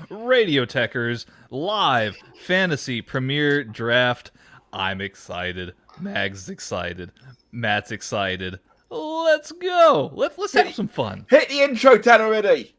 Radio Tekkers live fantasy premiere draft. I'm excited. Mag's excited. Matt's excited. Let's go. Let's have some fun. Hit the intro, Dan, already.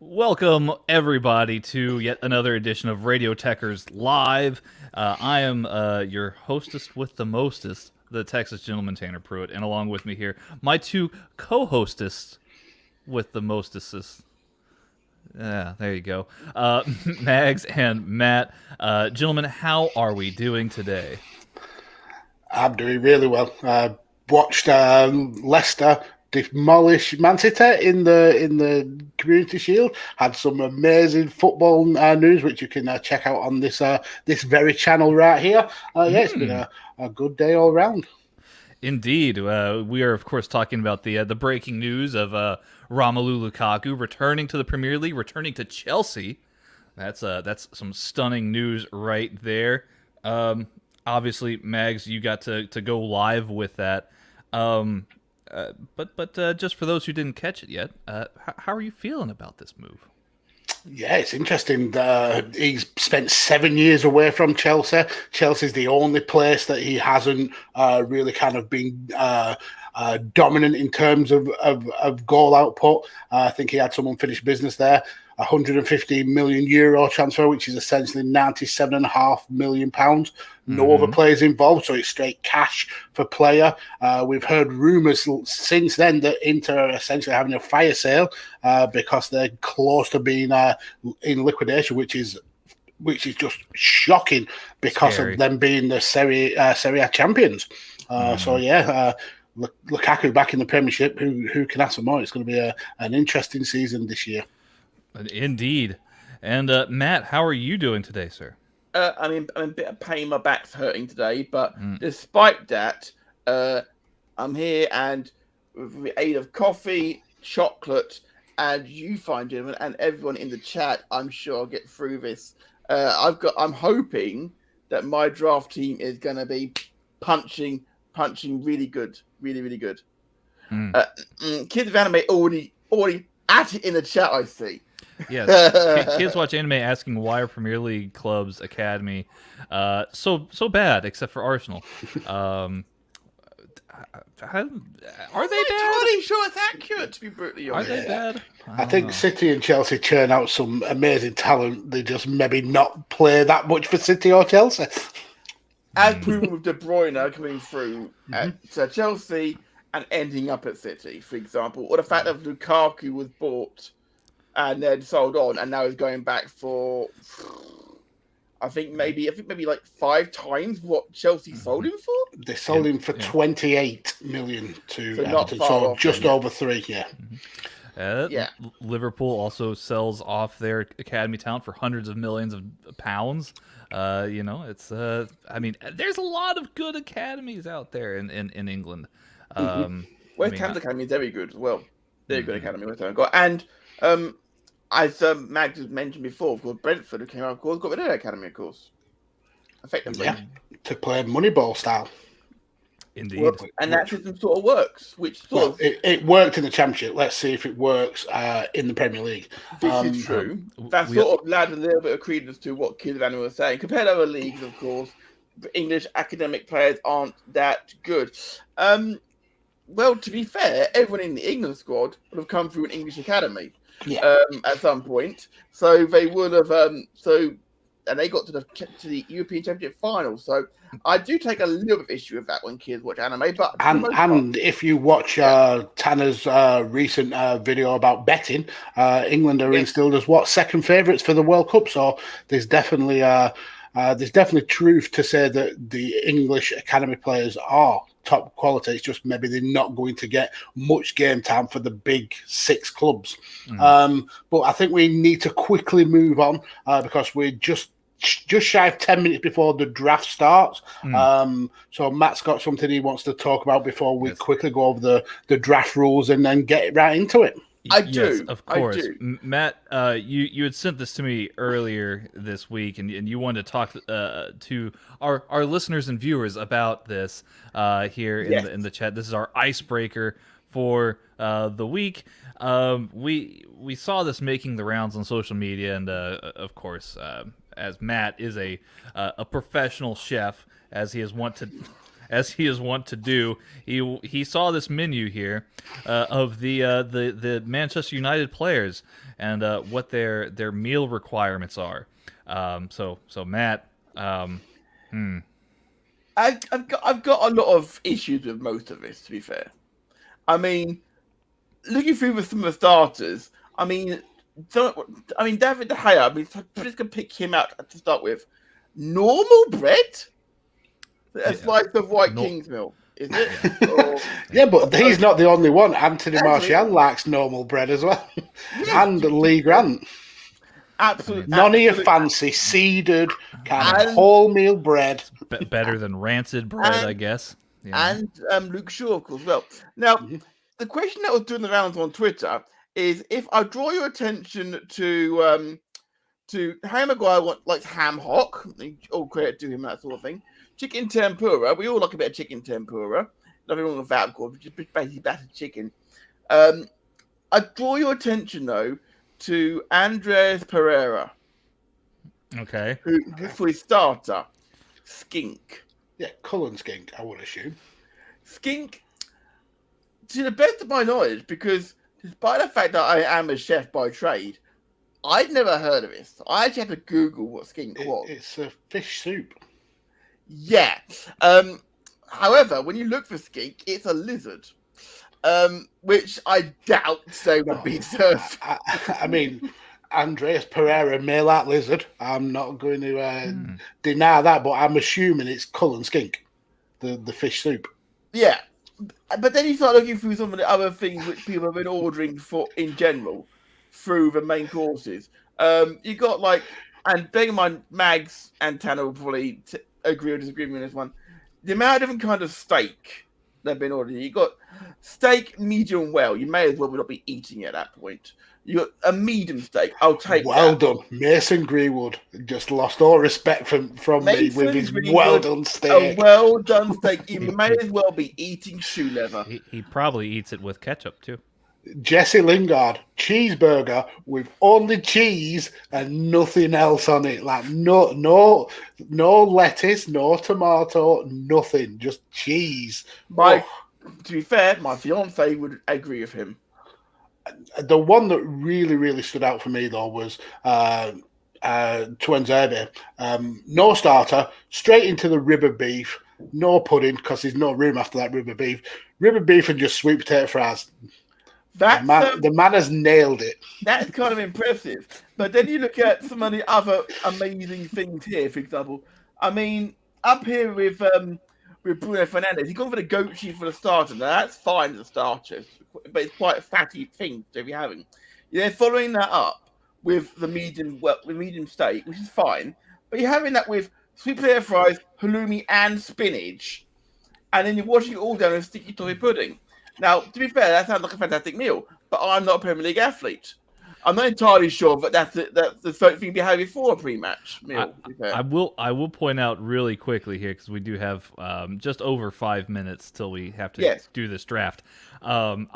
Welcome, everybody, to yet another edition of Radio Tekkers Live. I am your hostess with the mostest, the Texas gentleman Tanner Pruitt, and along with me here, my two co-hostess with the mostesses. Yeah, there you go. Mags and Matt. Gentlemen, how are we doing today? I'm doing really well. Watched Leicester demolish Man City in the Community Shield. Had some amazing football news, which you can check out on this very channel right here. It's been a good day all round. Indeed, we are of course talking about the breaking news of Romelu Lukaku returning to the Premier League, returning to Chelsea. That's some stunning news right there. Obviously, Mags, you got to go live with that. But just for those who didn't catch it yet, how are you feeling about this move? Yeah, it's interesting. He's spent 7 years away from Chelsea. Chelsea's the only place that he hasn't really kind of been dominant in terms of goal output. I think he had some unfinished business there. 150 million euro transfer, which is essentially £97.5 million. No other players involved, so it's straight cash for player. We've heard rumours since then that Inter are essentially having a fire sale because they're close to being in liquidation, which is just shocking because of them being the Serie A champions. Lukaku back in the Premiership. Who can ask for more? It's going to be an interesting season this year. Indeed. And Matt, how are you doing today, sir? I'm a bit of pain. My back's hurting today, but despite that, I'm here and with the aid of coffee, chocolate, and you find gentlemen and everyone in the chat, I'm sure I'll get through this. I'm hoping that my draft team is going to be punching really good, really good. Kids of Anime already at it in the chat, I see. Yes, Kids Watch Anime asking why are Premier League clubs academy so bad, except for Arsenal. Are they bad? I'm entirely sure it's accurate, to be brutally honest. Are they bad? I think City and Chelsea churn out some amazing talent. They just maybe not play that much for City or Chelsea. As proven with De Bruyne coming through at Chelsea and ending up at City, for example, or the fact that Lukaku was bought and then sold on, and now he's going back for, I think maybe like 5 times what Chelsea sold him for. They sold him for 28 million to so Everton, so just over 3. Liverpool also sells off their academy talent for hundreds of millions of pounds. It's there's a lot of good academies out there in England. West Ham's academy is very good as well. Very good academy West Ham got, and as Mag just mentioned before, of course, Brentford, who came out, of course, got rid of their academy, of course, effectively. Yeah, to play Moneyball style. Indeed. And that system sort of works, it worked in the Championship. Let's see if it works in the Premier League. This is true. That sort of adds a little bit of credence to what Kids of Anime was saying. Compared to other leagues, of course, the English academic players aren't that good. Well, to be fair, everyone in the England squad would have come through an English academy at some point. So they would have. And they got to the European Championship final. So I do take a little bit of issue with that when kids watch anime. But and if you watch Tanner's recent video about betting, England are instilled as second favourites for the World Cup. So there's definitely truth to say that the English academy players are top quality. It's just maybe they're not going to get much game time for the big 6 clubs. But I think we need to quickly move on because we're just shy of 10 minutes before the draft starts. So Matt's got something he wants to talk about before we quickly go over the draft rules and then get right into it. Yes, of course. Matt, you had sent this to me earlier this week, and you wanted to talk to our listeners and viewers about this here in the chat. This is our icebreaker for the week. We saw this making the rounds on social media, and of course, as Matt is a professional chef, as he is wont to do, he saw this menu here of the Manchester United players and what their meal requirements are. So Matt, I've got a lot of issues with most of this. To be fair, I mean, looking through some of the starters, I mean, David De Gea. I mean, I'm just gonna pick him out to start with. Normal bread. A slice of white King's Mill, is it? Yeah, but he's not the only one. Anthony Martial likes normal bread as well. And Lee Grant. Absolutely. None of your fancy seeded kind of wholemeal bread. Better than rancid bread, I guess. Yeah. And Luke Shaw, of course, as well. Now, the question that was doing the rounds on Twitter is if I draw your attention to Harry Maguire likes ham hock, all credit to him, that sort of thing. Chicken tempura. We all like a bit of chicken tempura. Nothing wrong with that, of course. Just basically battered chicken. I draw your attention, though, to Andres Pereira. Okay. Who for his starter, skink. Yeah, Cullen skink, I would assume. Skink, to the best of my knowledge, because despite the fact that I am a chef by trade, I'd never heard of this. I actually had to Google what skink was. It's a fish soup. Yeah. However, when you look for skink, it's a lizard, which I doubt they would be served. I mean, Andreas Pereira may like lizard. I'm not going to deny that, but I'm assuming it's Cullen skink, the fish soup. Yeah. But then you start looking through some of the other things which people have been ordering for in general through the main courses. You got and bear in mind, Mags and Tanner will probably agree or disagree with me on this one. The amount of different kind of steak they've been ordering. You got steak medium well. You may as well not be eating it at that point. You got a medium steak. I'll take well that. Done. Mason Greenwood just lost all respect from me with his well done steak. A well done steak. You may as well be eating shoe leather. He probably eats it with ketchup too. Jesse Lingard, cheeseburger with only cheese and nothing else on it. Like no lettuce, no tomato, nothing, just cheese. To be fair, my fiance would agree with him. The one that really, really stood out for me though was Tuanzebe. No starter, straight into the ribber beef, no pudding because there's no room after that ribber beef. Ribber beef and just sweet potato fries. The man has nailed it. That's kind of impressive. But then you look at some of the other amazing things here, for example. I mean, up here with Bruno Fernandes, he's gone for the goat cheese for the starter. Now, that's fine as a starter, but it's quite a fatty thing to be having. You're following that up with the medium steak, which is fine. But you're having that with sweet potato fries, halloumi, and spinach. And then you're washing it all down with sticky toffee pudding. Now, to be fair, that sounds like a fantastic meal, but I'm not a Premier League athlete. I'm not entirely sure that that's the sort of thing you'd be having for a pre-match meal. I will point out really quickly here, because we do have just over 5 minutes till we have to do this draft. I'm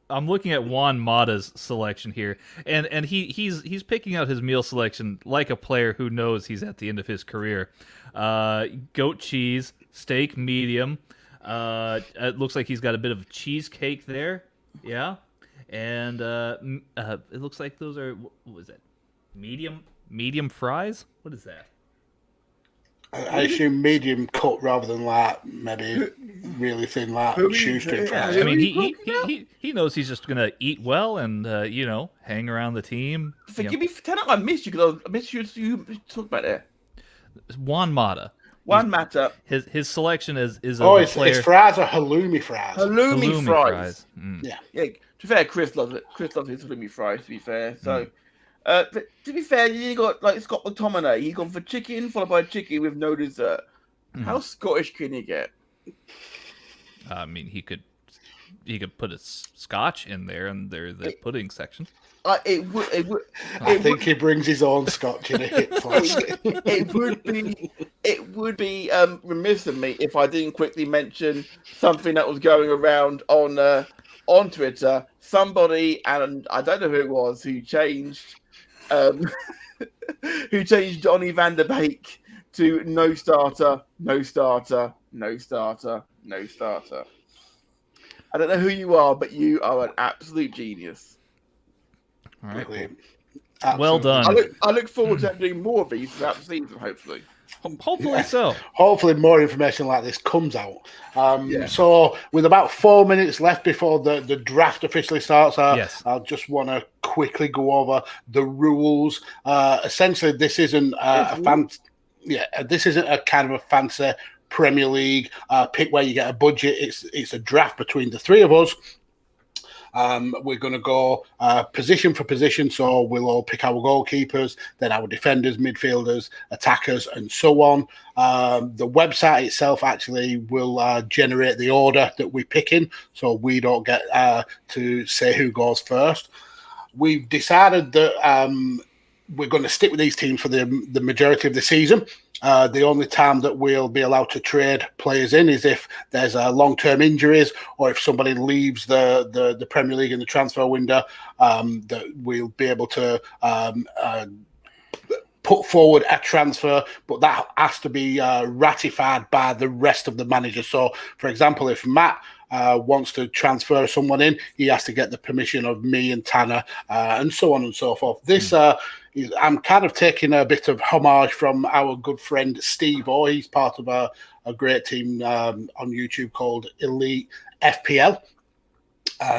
looking at Juan Mata's selection here, and he's picking out his meal selection like a player who knows he's at the end of his career. Goat cheese, steak medium. It looks like he's got a bit of cheesecake there. Yeah. And it looks like those are, what was that? Medium fries? What is that? I assume medium cut rather than maybe really thin shoestring fries. I mean, he knows he's just gonna eat well and hang around the team. Forgive me, Tanner, I missed you because I missed you talk about that. Juan Mata. One matter. His selection is Oh, of a it's player. fries or halloumi fries? Halloumi fries. Yeah. Yeah. To be fair, Chris loves it. Chris loves his halloumi fries. To be fair, so. But to be fair, you got like Scott McTominay. He gone for chicken followed by chicken with no dessert. How Scottish can you get? I mean, he could put a scotch in there, and there's the pudding section. I think he brings his own scotch in a hip flask. It would be remiss of me if I didn't quickly mention something that was going around on Twitter. Somebody, and I don't know who it was, who changed Donny van der Beek to no starter, no starter, no starter, no starter. I don't know who you are, but you are an absolute genius. All right. Brilliant. Well done. I look forward to doing more of these throughout the season, hopefully. Hopefully so. Hopefully more information like this comes out. So with about 4 minutes left before the draft officially starts, I'll just want to quickly go over the rules. Essentially, this isn't this isn't a kind of a fancy Premier League pick where you get a budget. It's a draft between the three of us. We're going to go position for position, so we'll all pick our goalkeepers, then our defenders, midfielders, attackers, and so on. The website itself actually will generate the order that we pick in, so we don't get to say who goes first. We've decided that we're going to stick with these teams for the majority of the season. The only time that we'll be allowed to trade players in is if there's long-term injuries or if somebody leaves the Premier League in the transfer window, that we'll be able to put forward a transfer, but that has to be ratified by the rest of the managers. So, for example, if Matt wants to transfer someone in, he has to get the permission of me and Tanner, and so on and so forth. This I'm kind of taking a bit of homage from our good friend Steve O. He's part of a great team on YouTube called Elite FPL.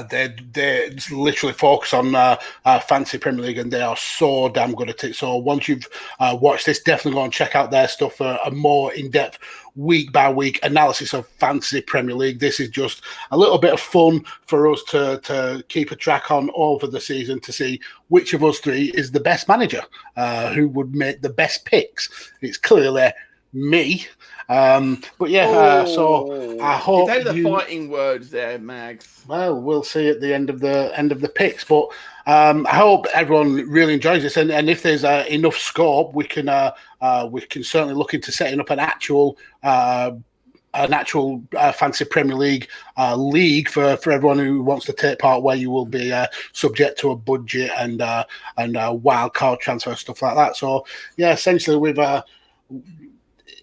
They literally focus on fancy Premier League, and they are so damn good at it. So once you've watched this, definitely go and check out their stuff for a more in-depth week-by-week analysis of fantasy Premier League. This is just a little bit of fun for us to keep a track on over the season to see which of us three is the best manager, who would make the best picks. It's clearly me. But yeah, so I hope you the fighting words there, Mags. Well, we'll see at the end of the picks, but I hope everyone really enjoys this, and if there's enough scope, we can certainly look into setting up an actual fancy Premier League league for everyone who wants to take part, where you will be subject to a budget and wild card transfer, stuff like that. So yeah, essentially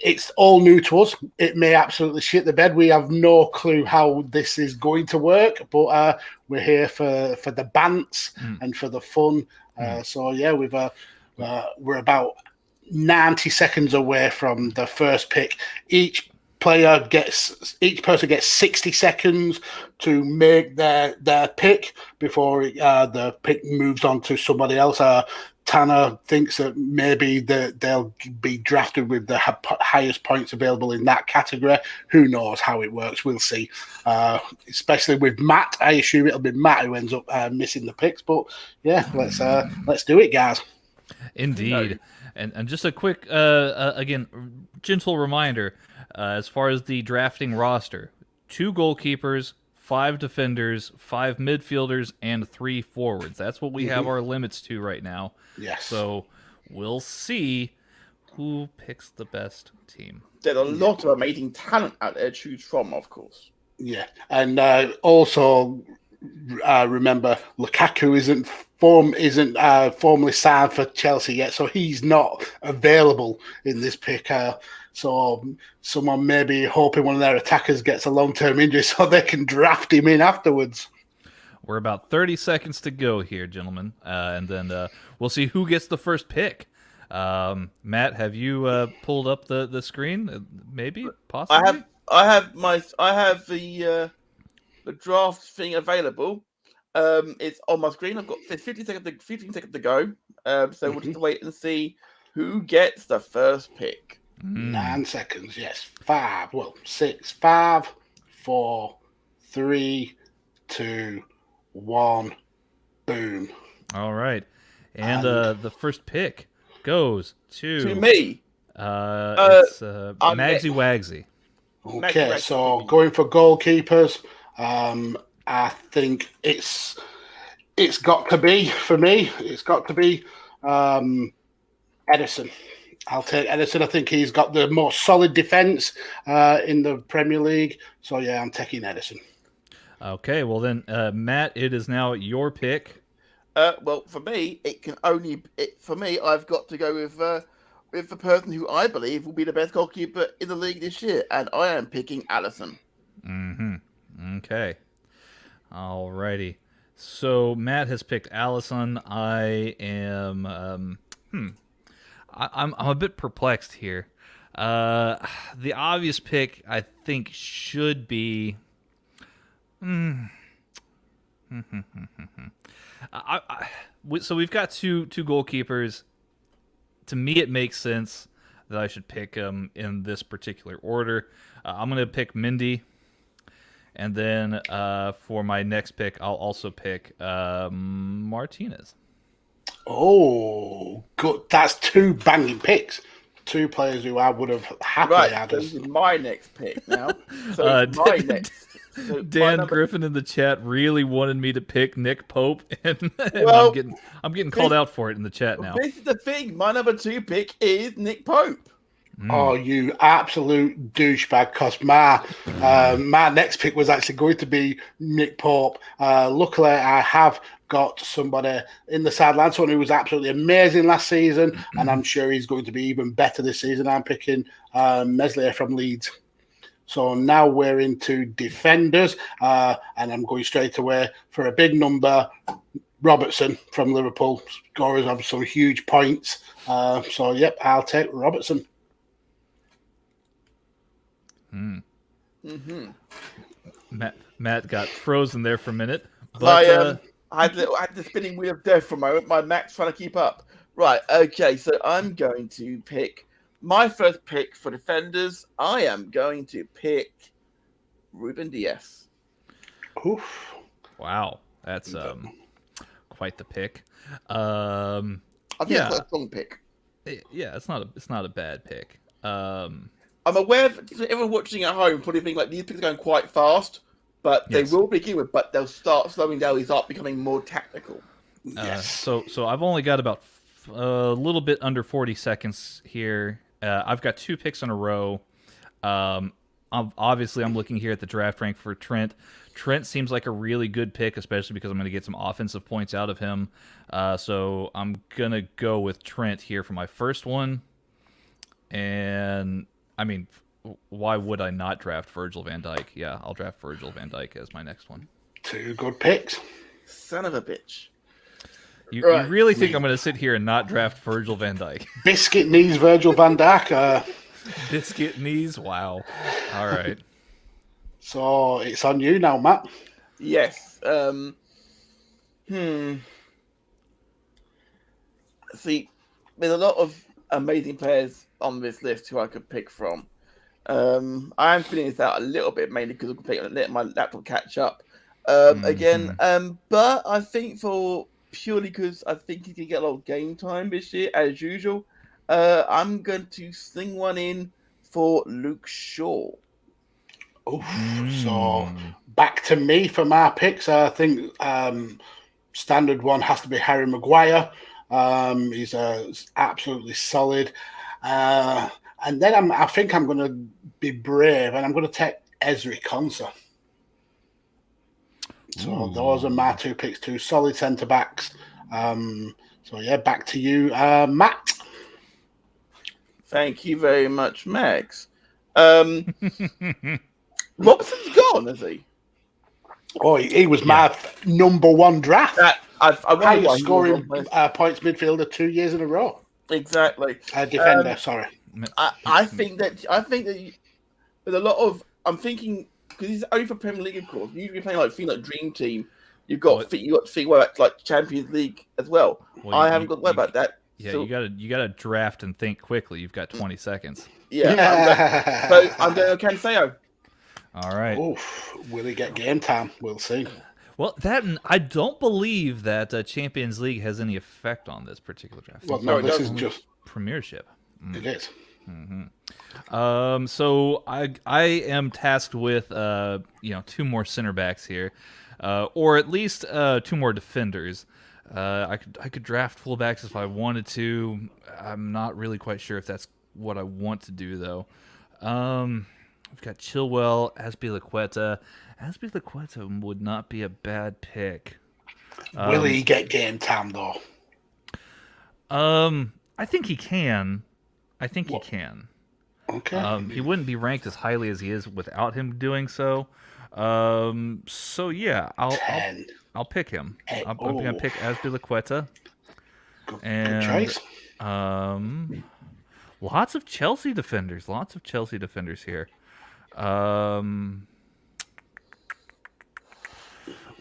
it's all new to us. It may absolutely shit the bed. We have no clue how this is going to work, but we're here for the bants and for the fun. So yeah, we're about 90 seconds away from the first pick. Each person gets 60 seconds to make their pick before the pick moves on to somebody else. Tanner thinks that maybe they'll be drafted with the highest points available in that category. Who knows how it works? We'll see. Especially with Matt, I assume it'll be Matt who ends up missing the picks. But yeah, let's do it, guys. Indeed. And just a quick, again, gentle reminder, as far as the drafting roster: 2 goalkeepers, 5 defenders, 5 midfielders, and 3 forwards. That's what we have our limits to right now. Yes. So we'll see who picks the best team. There's a lot of amazing talent out there to choose from, of course. Yeah, and also remember, Lukaku isn't formally signed for Chelsea yet, so he's not available in this pick. So someone may be hoping one of their attackers gets a long-term injury so they can draft him in afterwards. We're about 30 seconds to go here, gentlemen, and then we'll see who gets the first pick. Matt, have you pulled up the screen? Maybe, possibly. I have the draft thing available. It's on my screen. I've got 15 seconds to go. So we'll just wait and see who gets the first pick. 9 seconds, yes. 6, 5, 4, 3, 2, 1. Boom. All right. And the first pick goes to me. It's Magsy Wagsy. Okay, so going for goalkeepers, I think it's got to be, for me, it's got to be Edison. I'll take Edison. I think he's got the more solid defence in the Premier League. So, yeah, I'm taking Edison. Okay, well then, Matt, it is now your pick. Well, for me, I've got to go with the person who I believe will be the best goalkeeper in the league this year, and I am picking Alisson. Mm-hmm. Okay. Alrighty. So Matt has picked Alisson. I am. I'm a bit perplexed here. The obvious pick, I think, should be. So we've got two goalkeepers. To me, it makes sense that I should pick them in this particular order. I'm going to pick Mendy. And then for my next pick, I'll also pick Martinez. Oh, good. That's 2 banging picks. 2 players who I would have happily had. This is my next pick now. So my next. So Dan Griffin in the chat really wanted me to pick Nick Pope, and I'm getting called out for it in the chat now. This is the thing. My number 2 pick is Nick Pope. Oh, you absolute douchebag! Because my next pick was actually going to be Nick Pope. Luckily, I have got somebody in the sideline, someone who was absolutely amazing last season, and I'm sure he's going to be even better this season. I'm picking Meslier from Leeds. So now we're into defenders, and I'm going straight away for a big number. Robertson from Liverpool, scorers of some huge points. So, yep, I'll take Robertson. Matt got frozen there for a minute. But, I had the spinning wheel of death for a moment. My Mac's trying to keep up. Right, okay, so I'm going to pick my first pick for defenders. I am going to pick Ruben Dias. Oof. Wow, that's quite the pick. I think that's a strong pick. Yeah, it's not a bad pick. I'm aware that everyone watching at home probably think like these picks are going quite fast, but they will begin with, but they'll start slowing down. They start becoming more tactical. So I've only got about a little bit under 40 seconds here. I've got 2 picks in a row. Obviously, I'm looking here at the draft rank for Trent. Trent seems like a really good pick, especially because I'm going to get some offensive points out of him. So I'm going to go with Trent here for my first one. And, I mean, why would I not draft Virgil van Dijk? Yeah, I'll draft Virgil van Dijk as my next one. 2 good picks. Son of a bitch. You really think I'm going to sit here and not draft Virgil van Dijk? Biscuit knees Virgil van Dijk. Biscuit knees? Wow. All right. So it's on you now, Matt. Yes. See, there's a lot of amazing players on this list who I could pick from. I am filling this out a little bit, mainly because I can let my laptop catch up again. But I think purely because I think he can get a lot of game time this year, as usual, I'm going to sling one in for Luke Shaw. Oof. So back to me for my picks. I think standard one has to be Harry Maguire. He's absolutely solid. And then I think I'm going to be brave, and I'm going to take Ezri Konsa. So those are my 2 picks, 2 solid centre backs. So yeah, back to you, Matt. Thank you very much, Max. Robertson's gone, is he? Oh, he was my number 1 draft. I scoring points midfielder 2 years in a row. Exactly. Defender, sorry. I think that there's a lot of. I'm thinking because he's only for Premier League, of course. Usually playing like Dream Team. You've got like Champions League as well. I haven't got to worry about that. Yeah, So, you gotta draft and think quickly. You've got 20 seconds. Yeah, I'm going to Cancelo. All right. Oof, will he get game time? We'll see. Well, I don't believe that Champions League has any effect on this particular draft. Well, No, no, it this is doesn't. just Premiership. it is. So I am tasked with 2 more center backs here, or at least 2 more defenders. I could draft fullbacks if I wanted to. I'm not really quite sure if that's what I want to do though. We've got Chilwell, Azpilicueta. Azpilicueta would not be a bad pick. Will he get game time though? I think he can. He can. Okay. He wouldn't be ranked as highly as he is without him doing so. So yeah, I'll pick him. I'm gonna pick Azpilicueta. Good choice. Lots of Chelsea defenders. Here.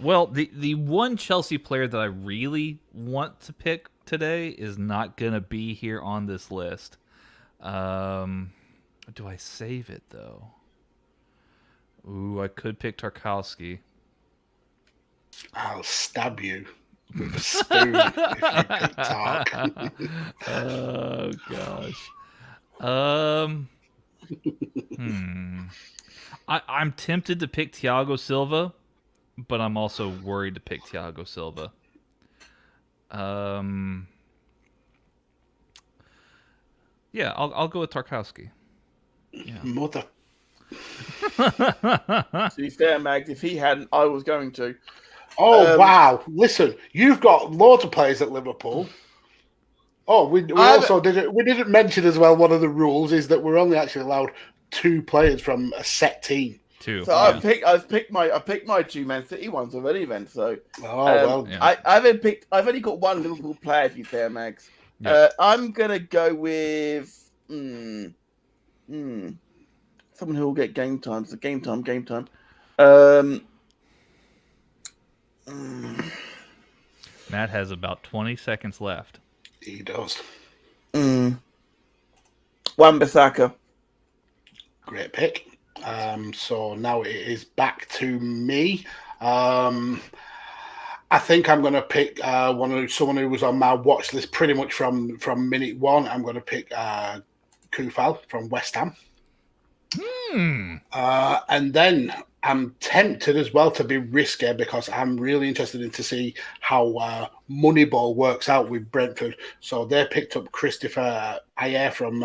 Well, the one Chelsea player that I really want to pick today is not gonna be here on this list. Do I save it though? Ooh, I could pick Tarkowski. I'll stab you with a spoon if you pick Tark. Oh gosh. I'm tempted to pick Thiago Silva, but I'm also worried to pick Thiago Silva. Yeah, I'll go with Tarkowski. Yeah. Mother. To be fair, Mags, if he hadn't, I was going to. Oh, wow. Listen, you've got loads of players at Liverpool. Oh, we didn't mention as well, one of the rules is that we're only actually allowed 2 players from a set team. 2. So Yeah. I've picked my 2 Man City ones already then. So Yeah. I've only got 1 Liverpool player, to be fair, Mags. Yeah. I'm gonna go with someone who will get game time. So game time. Matt has about 20 seconds left. He does. Wan-Bissaka. Great pick. So now it is back to me. I think I'm going to pick someone who was on my watch list pretty much from minute 1. I'm going to pick Kufal from West Ham. And then I'm tempted as well to be risky because I'm really interested in to see how Moneyball works out with Brentford. So they picked up Christopher Ayer from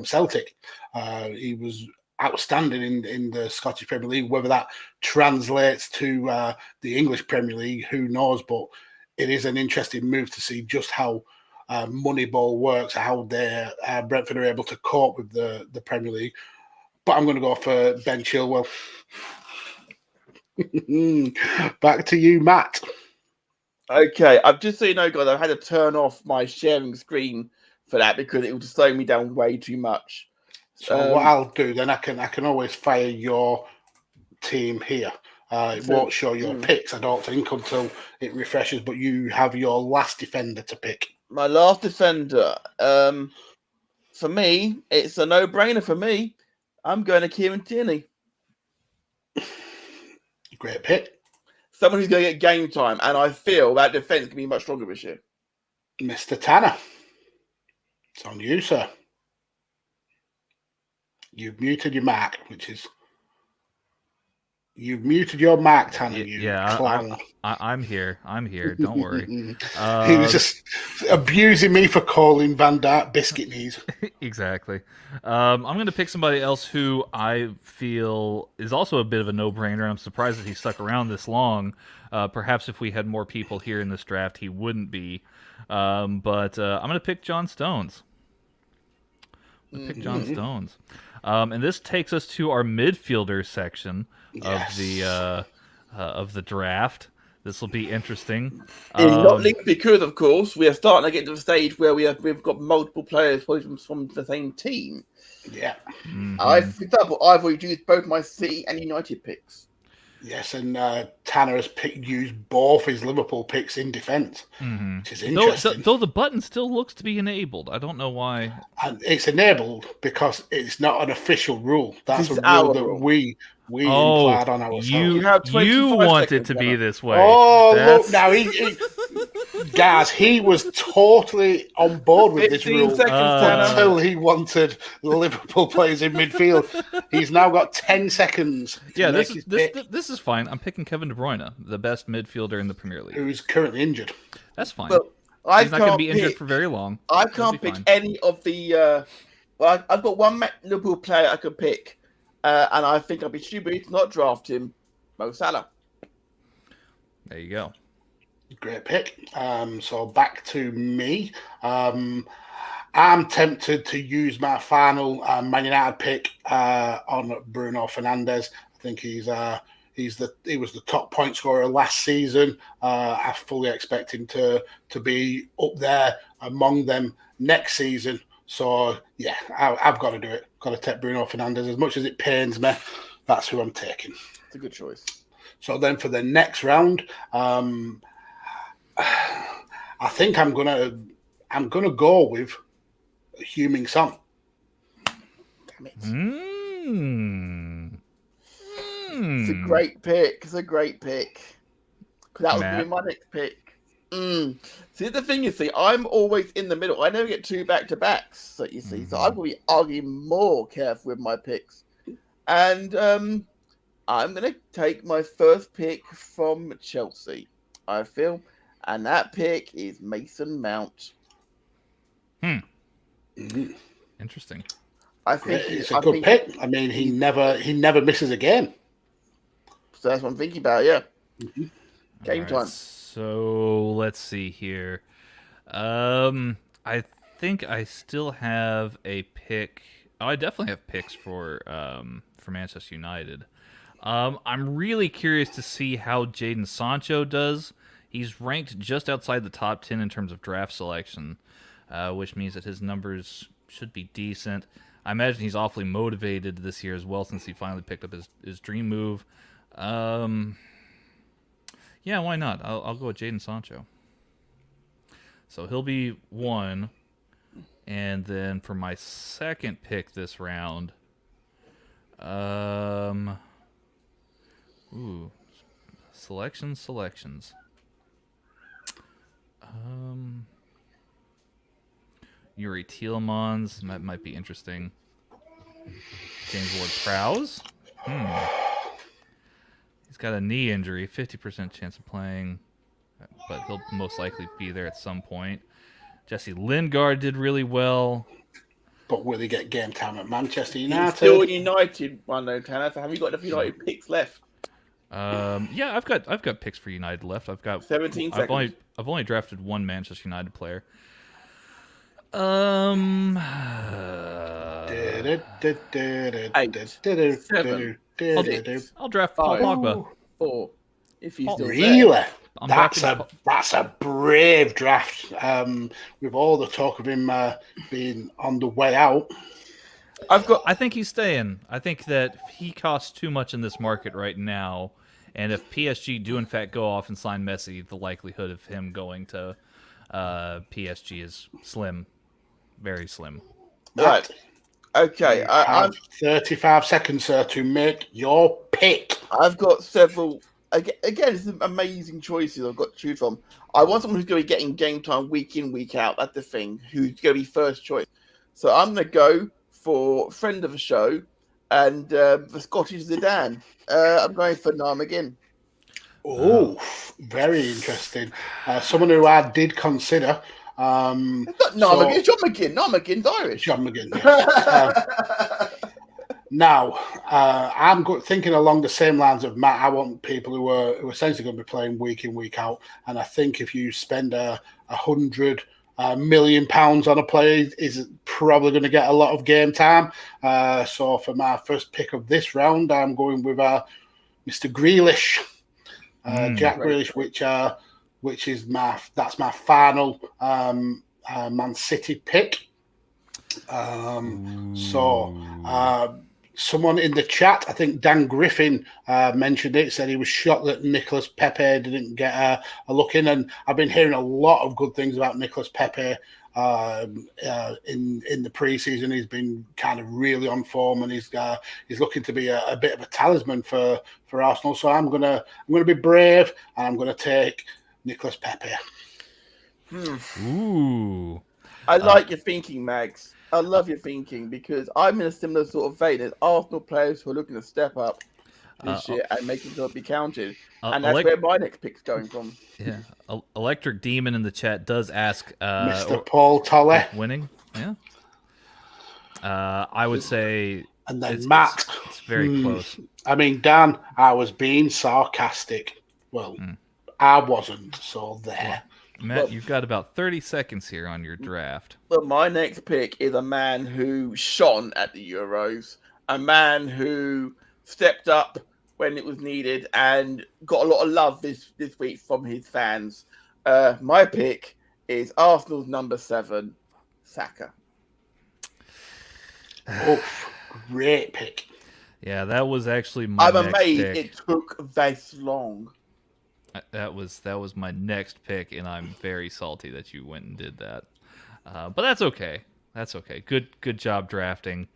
Celtic. He was outstanding in the Scottish Premier League. Whether that translates to the English Premier League, who knows? But it is an interesting move to see just how Moneyball works, how Brentford are able to cope with the Premier League. But I'm going to go for Ben Chilwell. Back to you, Matt. Okay, I've just so you know, guys, I've had to turn off my sharing screen for that because it will just slow me down way too much. So what I'll do then, I can always fire your team here. It won't show your picks, I don't think, until it refreshes. But you have your last defender to pick. My last defender. For me, it's a no-brainer. For me, I'm going to Kieran Tierney. Great pick. Someone who's going to get game time, and I feel that defense can be much stronger this year. Mr. Tanner, it's on you, sir. You've muted your mic, you've muted your mic, Tanner. Clown. I'm here. Don't worry. He was just abusing me for calling Van Dijk biscuit knees. Exactly. I'm going to pick somebody else who I feel is also a bit of a no-brainer. I'm surprised that he stuck around this long. Perhaps if we had more people here in this draft, he wouldn't be. But I'm going to pick John Stones. And this takes us to our midfielder section of the draft. This will be interesting. It's not linked because, of course, we are starting to get to the stage where we've got multiple players from the same team. Yeah. For example, I've already used both my City and United picks. Yes, and Tanner has used both his Liverpool picks in defence, which is interesting. Though the button still looks to be enabled. I don't know why. And it's enabled because it's not an official rule. That's This a is our rule that rule. we implied on ourselves. You have 25 you want it seconds, to be Emma. this way. Oh, That's- look, now guys, he was totally on board with this 15 rule seconds, Tanner. until he wanted Liverpool players in midfield. He's now got 10 seconds. Yeah, this this is fine. I'm picking Kevin De Bruyne, the best midfielder in the Premier League. who's currently injured. That's fine. But He's not going to be injured for very long. I He'll can't be pick fine. any of the. Well, I've got one Liverpool player I could pick, and I think I'd be stupid to not draft him. Mo Salah. There you go. Great pick. So back to me. I'm tempted to use my final Man United pick on Bruno Fernandes. I think he was the top point scorer last season. I fully expect him to be up there among them next season. So yeah, I've got to do it. Got to take Bruno Fernandes. As much as it pains me, that's who I'm taking. It's a good choice. So then for the next round, I think I'm gonna go with Heung-min Son. Damn it. It's a great pick. It's a great pick. 'Cause that was going to be my next pick. See, the thing is, I'm always in the middle. I never get two back-to-backs, so you see. So I'm going to be arguing more careful with my picks. And I'm going to take my first pick from Chelsea, I feel. And that pick is Mason Mount. Interesting. I think It's a good pick. I mean, he never misses a game. So that's what I'm thinking about, yeah. Game All right, time. So let's see here. I think I still have a pick. Oh, I definitely have picks for Manchester United. I'm really curious to see how Jadon Sancho does. He's ranked just outside the top 10 in terms of draft selection, which means that his numbers should be decent. I imagine he's awfully motivated this year as well since he finally picked up his dream move. Yeah, why not? I'll go with Jadon Sancho. So he'll be one. And then for my second pick this round, selections. Yuri Tielemans, that might be interesting. James Ward-Prowse. He's got a knee injury, 50% chance of playing, but he'll most likely be there at some point. Jesse Lingard did really well. But will he get game time at Manchester He's United? still a United one, though, Tanner. So have you got enough United picks left? Yeah, I've got picks for United left. I've got 17 seconds. I've only drafted one Manchester United player. Eight, seven, I'll draft Paul five. Pogba. 4. If he's still Really? there. I'm That's a brave draft. With all the talk of him being on the way out. I think he's staying. I think that he costs too much in this market right now, and if PSG do in fact go off and sign Messi, the likelihood of him going to PSG is slim, very slim. Right. Okay. I have 35 seconds, sir, to make your pick. I've got several. Again, it's amazing choices I've got to choose from. I want someone who's going to be getting game time week in, week out. That's the thing. Who's going to be first choice. So I'm going to go for friend of the show and the Scottish Zidane. I'm going for Nijmegen. Oh, very interesting. Someone who I did consider. It's not Nijmegen, it's John McGinn. Nijmegen's Irish. John McGinn. Yeah. Now, I'm thinking along the same lines of Matt. I want people who are essentially going to be playing week in, week out. And I think if you spend £100 million on a player, is probably going to get a lot of game time. So for my first pick of this round, I'm going with Mr. Grealish, Jack Grealish, which is my final Man City pick. Someone in the chat, I think Dan Griffin mentioned it, said he was shocked that Nicolas Pepe didn't get a look in. And I've been hearing a lot of good things about Nicolas Pepe in the preseason. He's been kind of really on form, and he's looking to be a bit of a talisman for Arsenal. So I'm gonna be brave, and I'm gonna take Nicolas Pepe. Ooh. I like your thinking, Mags. I love your thinking because I'm in a similar sort of vein. There's Arsenal players who are looking to step up this year and make themselves be counted. And that's where my next pick's going from. Yeah. Electric Demon in the chat does ask... Mr. Paul Tolle. Winning? Yeah. I would say... And then Matt. It's very close. I mean, Dan, I was being sarcastic. Well, I wasn't, so there. Matt, you've got about 30 seconds here on your draft. Well, my next pick is a man who shone at the Euros, a man who stepped up when it was needed and got a lot of love this week from his fans. My pick is Arsenal's number 7, Saka. Oh, great pick. Yeah, that was actually my next amazed pick. it took this long. That was my next pick, and I'm very salty that you went and did that. But that's okay. That's okay. Good job drafting.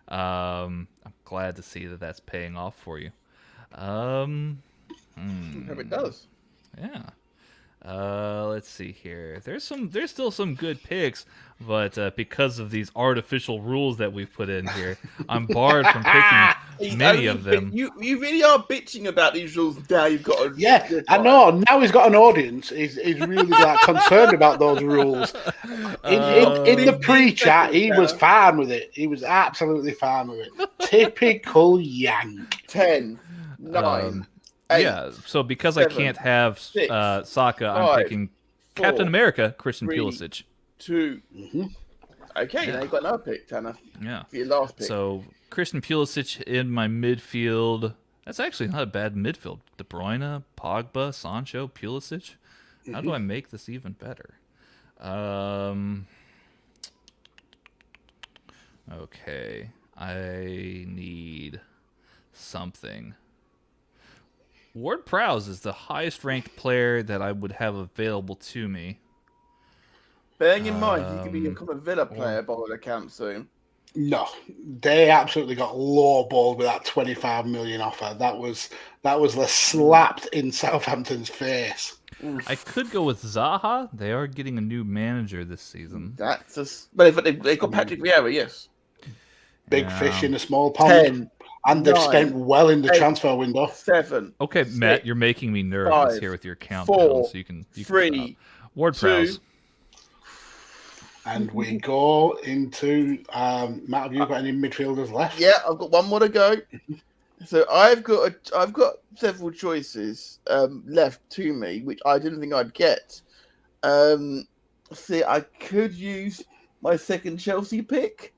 I'm glad to see that that's paying off for you. Hope it does. Yeah. Let's see here. There's still some good picks, but because of these artificial rules that we've put in here, I'm barred from picking many of them. You really are bitching about these rules now. You've got to... Yeah, I know. Now he's got an audience. He's really concerned about those rules. In the pre-chat, he was fine with it. He was absolutely fine with it. Typical Yank. 10, 9. 8, yeah, so because 7, I can't have 6, Saka, 5, I'm picking 4, Captain America, Christian 3, Pulisic. 2. Okay, now you've got another pick, Tanner. Yeah. For your last pick. So Christian Pulisic in my midfield. That's actually not a bad midfield. De Bruyne, Pogba, Sancho, Pulisic. How do I make this even better? Okay, I need something. Ward-Prowse is the highest ranked player that I would have available to me. Bearing in mind, he could become a Villa player by all accounts soon. No, they absolutely got lowballed with that 25 million offer. That was the slapped in Southampton's face. I could go with Zaha. They are getting a new manager this season. That's just... But they've got Patrick Vieira, yes. Big fish in a small pond. 10. And they've 9, spent well in the 8, transfer window. 7. Okay, 6, Matt, you're making me nervous 5, here with your countdown. 4, So you can 3, Ward-Prowse. 2. And we go into Matt. Have you got any midfielders left? Yeah, I've got one more to go. So I've got several choices left to me, which I didn't think I'd get. See, I could use my second Chelsea pick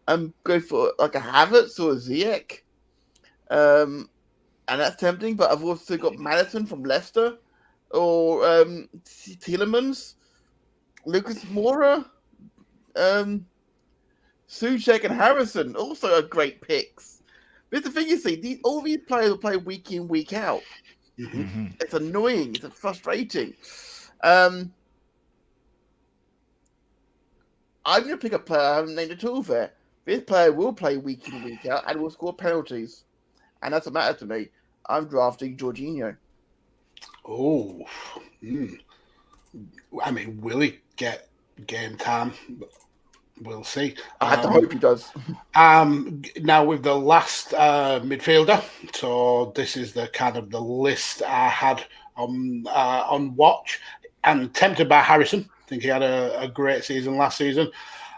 and go for like a Havertz or a Ziyech. And that's tempting, but I've also got Maddison from Leicester or Tielemans, Lucas Moura, Soucek and Harrison, also are great picks. But the thing is, see, all these players will play week in, week out. Mm-hmm. It's annoying. It's frustrating. I'm going to pick a player I haven't named at all there. This player will play week in, week out and will score penalties. And that's what matters to me. I'm drafting Jorginho. Oh. I mean, will he get game time? We'll see. I had to hope he does. Now with the last midfielder, so this is the kind of the list I had on watch, and tempted by Harrison. I think he had a great season last season.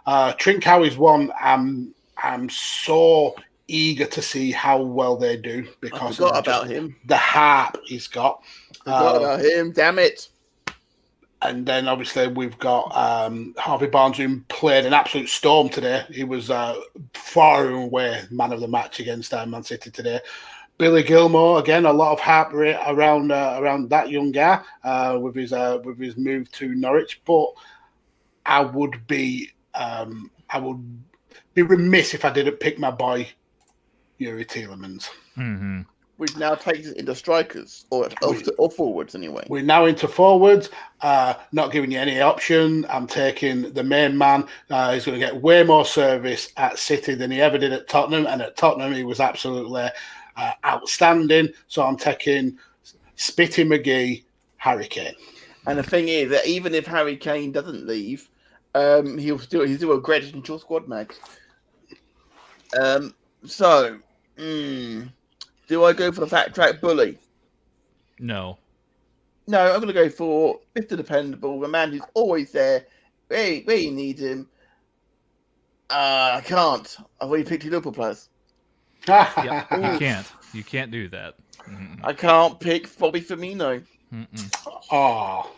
Trincao is one I'm so eager to see how well they do because I forgot about him. The harp he's got. Forgot about him. Damn it. And then obviously we've got Harvey Baldwin, who played an absolute storm today. He was far and away man of the match against Man City today. Billy Gilmore, again, a lot of hype around that young guy with his move to Norwich. But I would be remiss if I didn't pick my boy Yuri Tielemans. Mm-hmm. Which now takes us into strikers or forwards anyway. We're now into forwards. Not giving you any option. I'm taking the main man. He's going to get way more service at City than he ever did at Tottenham. And at Tottenham, he was absolutely outstanding. So I'm taking Spitty McGee, Harry Kane. And the thing is that even if Harry Kane doesn't leave, he's still a great addition to your squad, Max. Do I go for the fat track bully? No. No, I'm going to go for Mr. Dependable, the man who's always there, where you need him. I can't. I've already picked two Liverpool players. Yep, you can't. You can't do that. Mm-mm. I can't pick Bobby Firmino. Oh,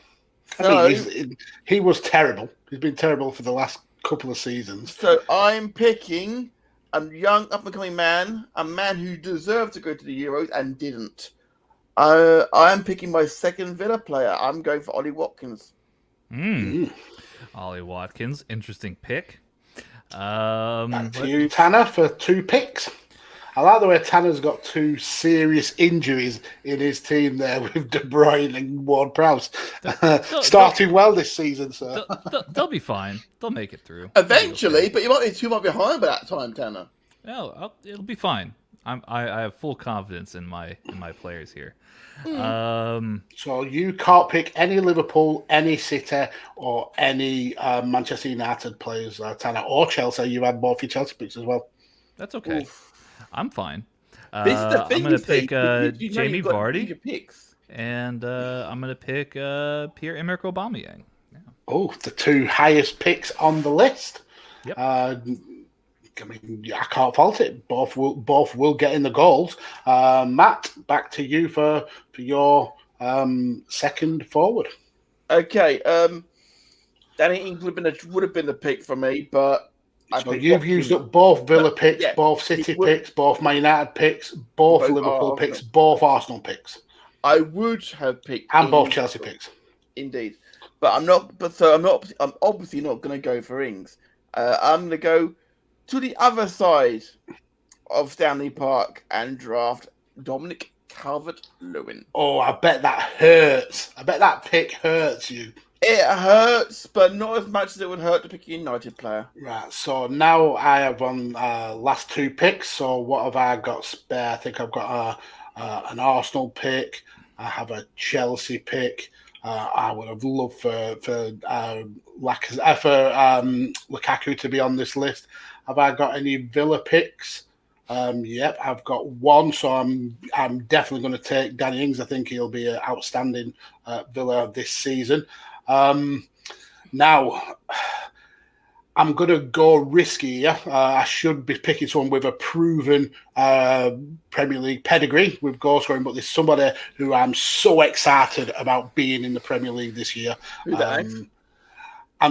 I mean, he was terrible. He's been terrible for the last couple of seasons. So I'm picking a young up-and-coming man, a man who deserved to go to the Euros and didn't. I am picking my second Villa player. I'm going for Ollie Watkins. Ollie Watkins, interesting pick. Back to you, Tanner, for 2 picks. I like the way Tanner's got 2 serious injuries in his team there with De Bruyne and Ward-Prowse. Starting well this season, sir. They'll be fine. They'll make it through. Eventually, but you might be 2 months behind by that time, Tanner. No, it'll be fine. I have full confidence in my players here. So you can't pick any Liverpool, any City, or any Manchester United players, Tanner, or Chelsea. You had both your Chelsea picks as well. That's okay. Oof. I'm fine. This is the thing, I'm going to pick Jamie Vardy, picks. and I'm going to pick Pierre-Emerick Aubameyang. Yeah. Oh, the 2 highest picks on the list. Yep. I mean, I can't fault it. Both will get in the goals. Matt, back to you for your second forward. Okay. Danny Ings would have been the pick for me, but so you've used up both Villa picks, both City picks, both Man United picks, both Liverpool picks, both Arsenal picks. I would have picked both Chelsea picks. Indeed, but I'm not. But so I'm not. I'm obviously not going to go for Ings. I'm going to go to the other side of Stanley Park and draft Dominic Calvert Lewin. Oh, I bet that hurts. I bet that pick hurts you. It hurts, but not as much as it would hurt to pick a United player. Right, so now I have on last 2 picks. So what have I got spare? I think I've got an Arsenal pick. I have a Chelsea pick. I would have loved for Lukaku to be on this list. Have I got any Villa picks? Yep, I've got 1, so I'm definitely going to take Danny Ings. I think he'll be an outstanding Villa this season. Now, I'm going to go risky here. I should be picking someone with a proven Premier League pedigree with goal scoring, but there's somebody who I'm so excited about being in the Premier League this year. I'm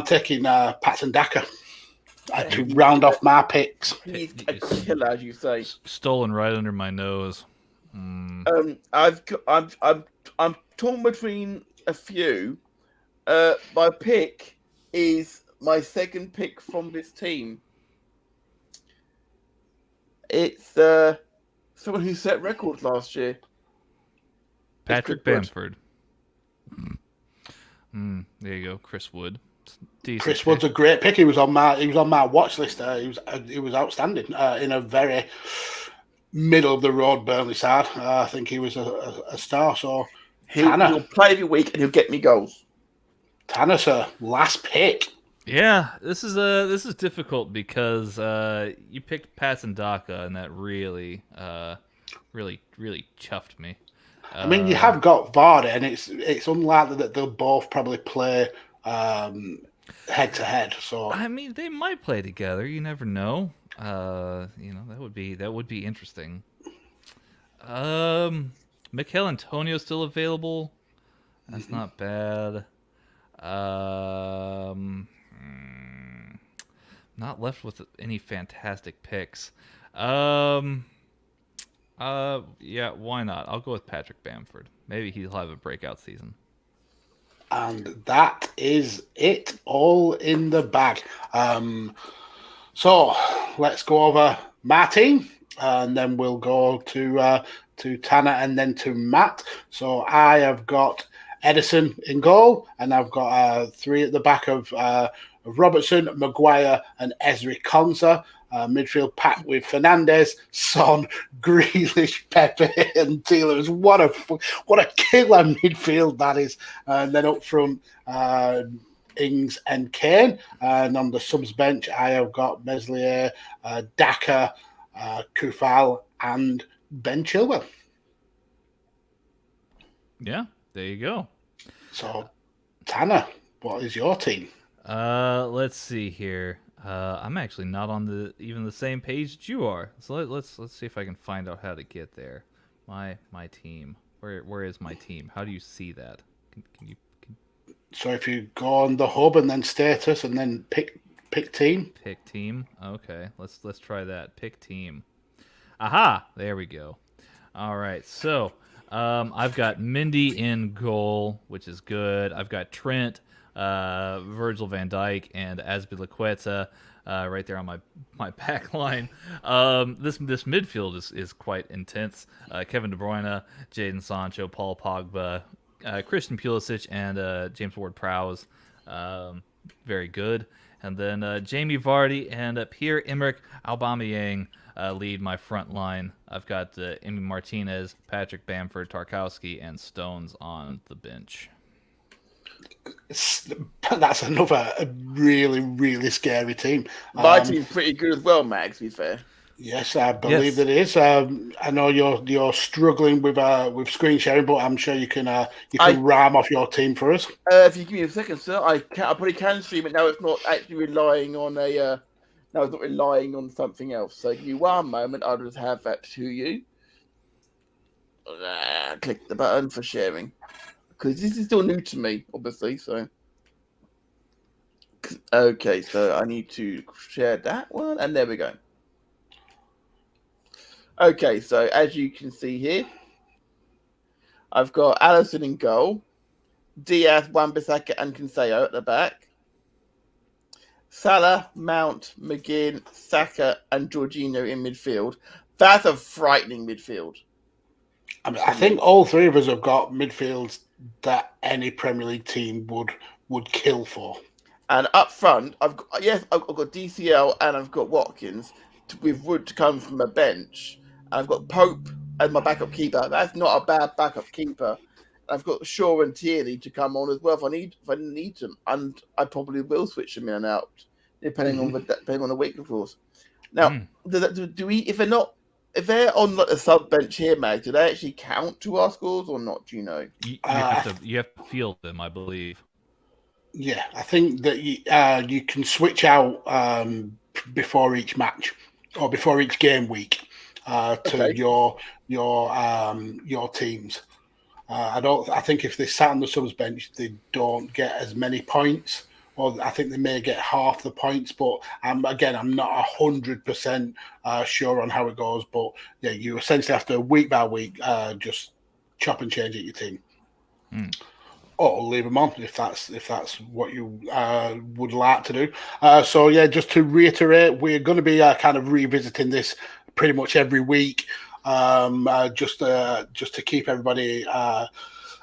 taking Patson Daka to round off my picks. He's a killer, as you say. Stolen right under my nose. I'm torn between a few. My pick is my second pick from this team. It's someone who set records last year. Patrick Bamford. There you go, Chris Wood. Chris Wood's a great pick. He was on my watch list. He was outstanding in a very middle of the road Burnley side. I think he was a star. So he'll play every week and he'll get me goals. Tanner, sir, last pick. Yeah, this is difficult because you picked Patson Daka, and that really chuffed me. I mean, you have got Vardy, and it's unlikely that they'll both probably play head to head. So I mean, they might play together. You never know. That would be interesting. Mikel Antonio's still available. That's not bad. Not left with any fantastic picks. Yeah, why not? I'll go with Patrick Bamford. Maybe he'll have a breakout season. And that is it, all in the bag. So let's go over my team. and then we'll go to Tanner and then to Matt. So I have got Edison in goal, and I've got 3 at the back of Robertson, Maguire, and Ezri Konsa. Midfield packed with Fernandez, Son, Grealish, Pepe, and Tielemans. What a killer midfield that is. And then up front, Ings and Kane. And on the subs bench, I have got Meslier, Daka, Kufal, and Ben Chilwell. Yeah, there you go. So, Tanner, what is your team? Let's see here. I'm actually not on even the same page that you are. So let's see if I can find out how to get there. My team. Where is my team? How do you see that? Can you? So if you go on the hub and then status and then pick team. Pick team. Okay, let's try that. Pick team. Aha! There we go. All right. So I've got Mindy in goal, which is good. I've got Trent, Virgil van Dijk, and Azpilicueta right there on my back line. This midfield is quite intense. Kevin De Bruyne, Jadon Sancho, Paul Pogba, Christian Pulisic, and James Ward-Prowse. Very good. And then Jamie Vardy and Pierre-Emerick Aubameyang lead my front line. I've got Emi Martinez, Patrick Bamford, Tarkowski, and Stones on the bench. That's another really, really scary team. My team's pretty good as well, Max, to be fair. Yes, I believe it is. I know you're struggling with screen sharing, but I'm sure you can ram off your team for us. If you give me a second, sir, I probably can stream it now. It's not actually relying on it's not relying on something else. So give me one moment. I'll just have that to you. Click the button for sharing, because this is still new to me, obviously. So okay, so I need to share that one, and there we go. Okay, so as you can see here, I've got Alisson in goal, Diaz, Wan-Bissaka, and Cancelo at the back, Salah, Mount, McGinn, Saka, and Jorginho in midfield. That's a frightening midfield. I think all 3 of us have got midfields that any Premier League team would kill for. And up front, I've got DCL and I've got Watkins with Wood to come from a bench. I've got Pope as my backup keeper. That's not a bad backup keeper. I've got Shaw and Tierney to come on as well if I need them, and I probably will switch them in and out depending on the week, of course. Now, do we? If they're on like a sub bench here, Mag, do they actually count to our scores or not? Do you know? You have to field them, I believe. Yeah, I think that you can switch out before each match or before each game week. To your teams. I think if they sat on the subs bench, they don't get as many points, or I think they may get half the points. But I'm not 100% sure on how it goes. But yeah, you essentially have to week by week just chop and change at your team, or leave them on if that's what you would like to do. So yeah, just to reiterate, we're going to be kind of revisiting this pretty much every week, just to keep everybody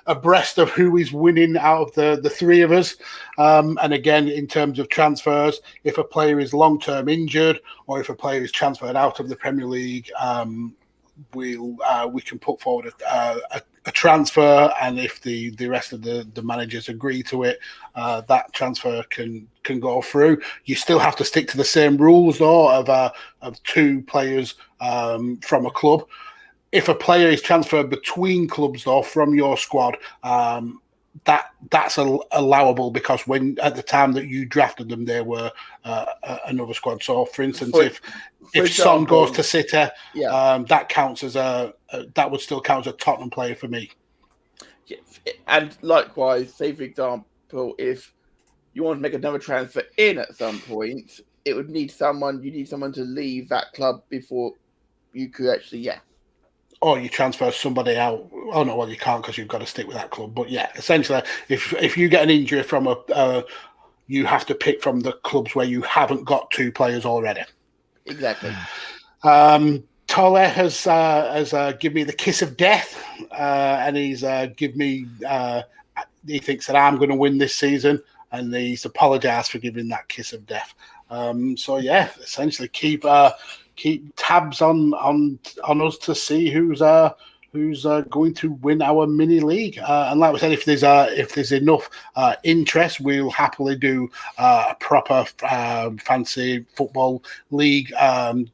abreast of who is winning out of the 3 of us. And again, in terms of transfers, if a player is long-term injured or if a player is transferred out of the Premier League, we can put forward a transfer, and if the rest of the managers agree to it, that transfer can go through. You still have to stick to the same rules though of 2 players from a club. If a player is transferred between clubs though from your squad, that's allowable, because when at the time that you drafted them, they were another squad. So, for instance, if Son goes to City, that counts as that would still count as a Tottenham player for me. Yeah, and likewise, say for example, if you want to make another transfer in at some point, it would need someone. You need someone to leave that club before you could actually, Or you transfer somebody out. Oh no, well you can't because you've got to stick with that club. But yeah, essentially, if you get an injury from you have to pick from the clubs where you haven't got 2 players already. Exactly. Tolle has given me the kiss of death, and he's given me. He thinks that I'm going to win this season, and he's apologised for giving that kiss of death. So yeah, essentially keep tabs on us to see who's going to win our mini league. And like we said, if there's enough interest, we'll happily do a proper fancy football league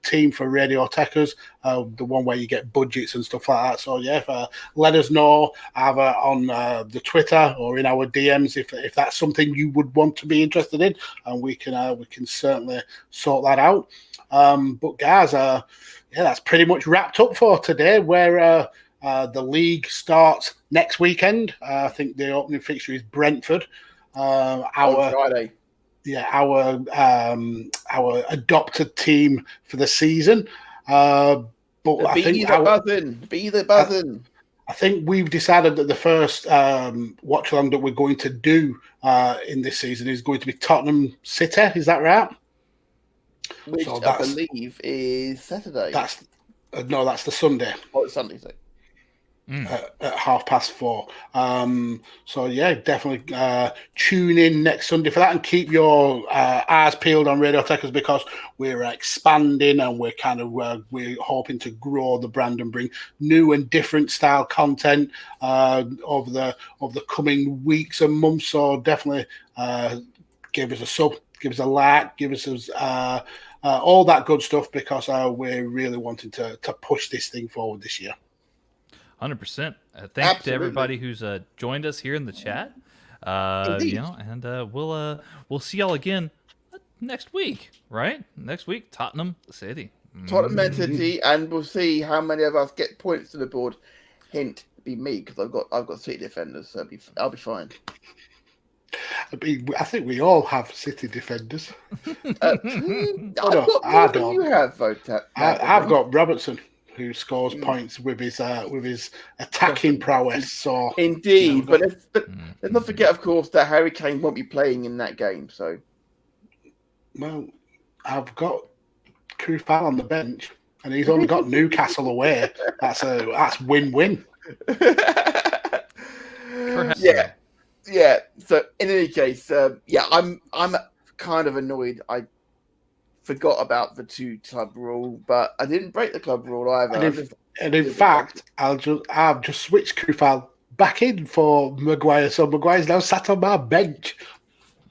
team for Radio Tekkers, the one where you get budgets and stuff like that. So yeah, let us know either on the Twitter or in our DMs if that's something you would want to be interested in, and we can certainly sort that out. But guys, yeah, that's pretty much wrapped up for today. Where the league starts next weekend. I think the opening fixture is Brentford. On Friday. Yeah, our adopted team for the season. But I think be the buzzing. I think we've decided that the first watch along that we're going to do in this season is going to be Tottenham City. Is that right? Which I believe is Saturday. That's the Sunday. Oh, it's Sunday. So. At 4:30. So yeah, definitely tune in next Sunday for that, and keep your eyes peeled on Radio Tekkers, because we're expanding and we're we're hoping to grow the brand and bring new and different style content over the coming weeks and months. So definitely give us a sub, give us a like, give us all that good stuff, because we're really wanting to push this thing forward this year. 100%. Thank you to everybody who's joined us here in the chat. And we'll see y'all again next week, right? Next week, Tottenham City. Tottenham City, and we'll see how many of us get points to the board. Hint, be me, because I've got City defenders, so I'll be fine. I think we all have City defenders. I don't. You have I've got Robertson, who scores points with his attacking prowess. So indeed, but let's not forget, of course, that Harry Kane won't be playing in that game. So, well, I've got Kufal on the bench, and he's only got Newcastle away. That's win-win. Yeah. So in any case, I'm kind of annoyed. I forgot about the 2-club rule, but I didn't break the club rule either. And in fact, I've just switched Kufal back in for Maguire, so Maguire's now sat on my bench.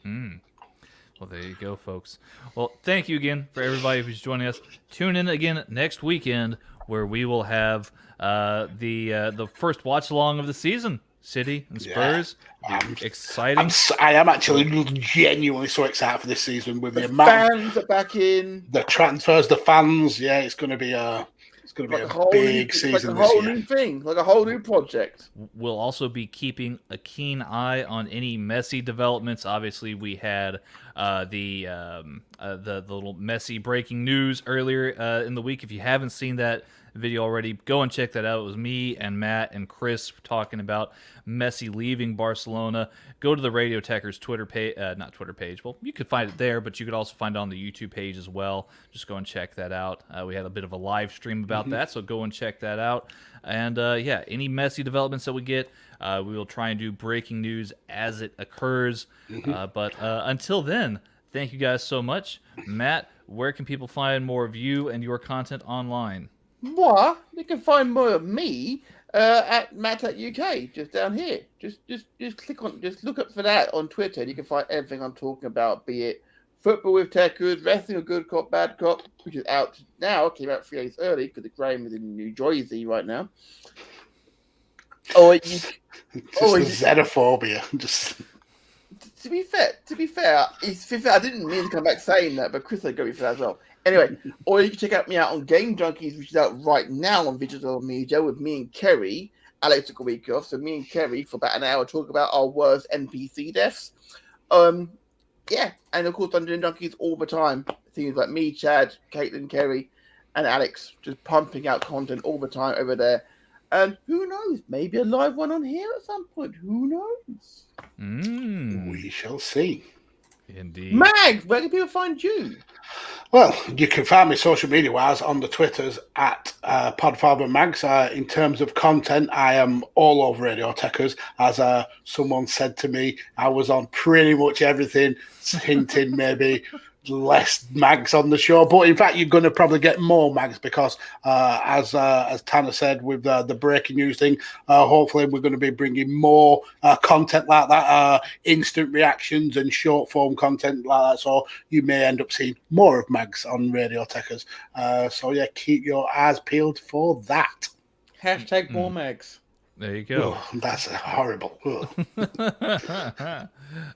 Well, there you go, folks. Well, thank you again for everybody who's joining us. Tune in again next weekend, where we will have the first watch along of the season. City and Spurs. Yeah. Exciting. I am actually genuinely so excited for this season, with the fans are back in, the transfers, the fans. Yeah, it's going to be a big season. Like a whole new thing, like a whole new project. We'll also be keeping a keen eye on any Messi developments. Obviously, we had the little Messi breaking news earlier in the week. If you haven't seen that video already, go and check that out. It was me and Matt and Chris talking about Messi leaving Barcelona. Go to the Radio Tekkers Twitter page, not Twitter page. Well, you could find it there, but you could also find it on the YouTube page as well. Just go and check that out. We had a bit of a live stream about that, so go and check that out. And any Messi developments that we get, we will try and do breaking news as it occurs. But until then, thank you guys so much. Matt, where can people find more of you and your content online? What? You can find more of me at Matt.UK, just down here. Just look up for that on Twitter, and you can find everything I'm talking about, be it football with Tekkers, wrestling, a good cop, bad cop, which is out now. Came out 3 days early because the Graham is in New Jersey right now. Xenophobia. To be fair, I didn't mean to come back saying that, but Chris got me for that as well. Anyway, or you can check me out on Game Junkies, which is out right now on digital media with me and Kerry. Alex took a week off, so me and Kerry for about an hour talk about our worst NPC deaths. And of course on Game Junkies all the time. Things like me, Chad, Caitlin, Kerry, and Alex just pumping out content all the time over there. And who knows? Maybe a live one on here at some point. Who knows? We shall see. Indeed. Mag, where can people find you? Well, you can find me social media wise on the Twitters at PodFarberMags. In terms of content, I am all over Radio Tekkers. As someone said to me, I was on pretty much everything, hinting maybe less mags on the show, but in fact you're going to probably get more mags because as Tanner said with the breaking news thing, hopefully we're going to be bringing more content like that, instant reactions and short form content like that, so you may end up seeing more of mags on Radio Tekkers. So yeah, keep your eyes peeled for that. Hashtag more mags. There you go. Oh, that's horrible.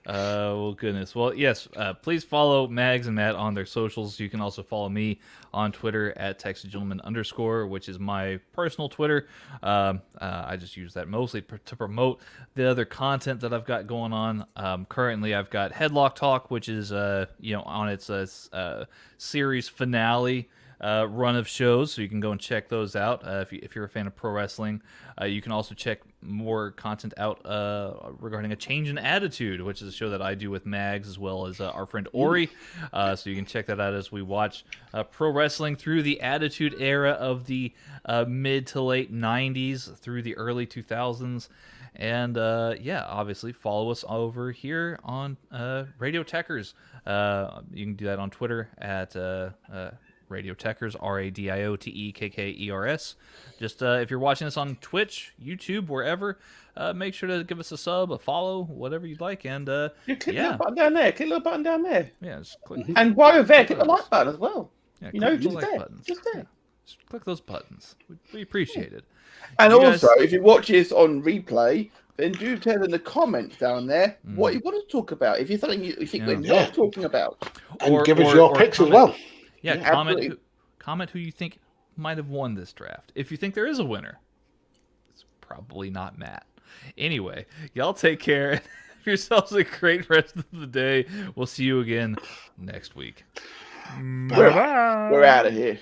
Well, goodness. Well, yes, please follow Mags and Matt on their socials. You can also follow me on Twitter at @TexasGentleman_, which is my personal Twitter. I just use that mostly to promote the other content that I've got going on. Currently, I've got Headlock Talk, which is on its series finale run of shows, so you can go and check those out if you're a fan of pro wrestling. You can also check more content out regarding A Change in Attitude, which is a show that I do with Mags as well as our friend Ori. So you can check that out as we watch pro wrestling through the Attitude era of the mid to late 90s through the early 2000s. And obviously follow us over here on Radio Tekkers. You can do that on Twitter at Radio Tekkers, RADIOTEKKERS. Just if you're watching us on Twitch, YouTube, wherever, make sure to give us a sub, a follow, whatever you'd like. And you click the little button down there. Click the little button down there. Yeah, just click. And while you're there, click the like button as well. Yeah, just like there. Buttons. Just there. Just click those buttons. We appreciate it. And You also, guys- if you watch this on replay, then do tell in the comments down there what you want to talk about. If you're something you think we're not talking about. And give us your picks as well. Yeah, absolutely. comment who you think might have won this draft. If you think there is a winner, it's probably not Matt. Anyway, y'all take care. Have yourselves a great rest of the day. We'll see you again next week. We're out of here.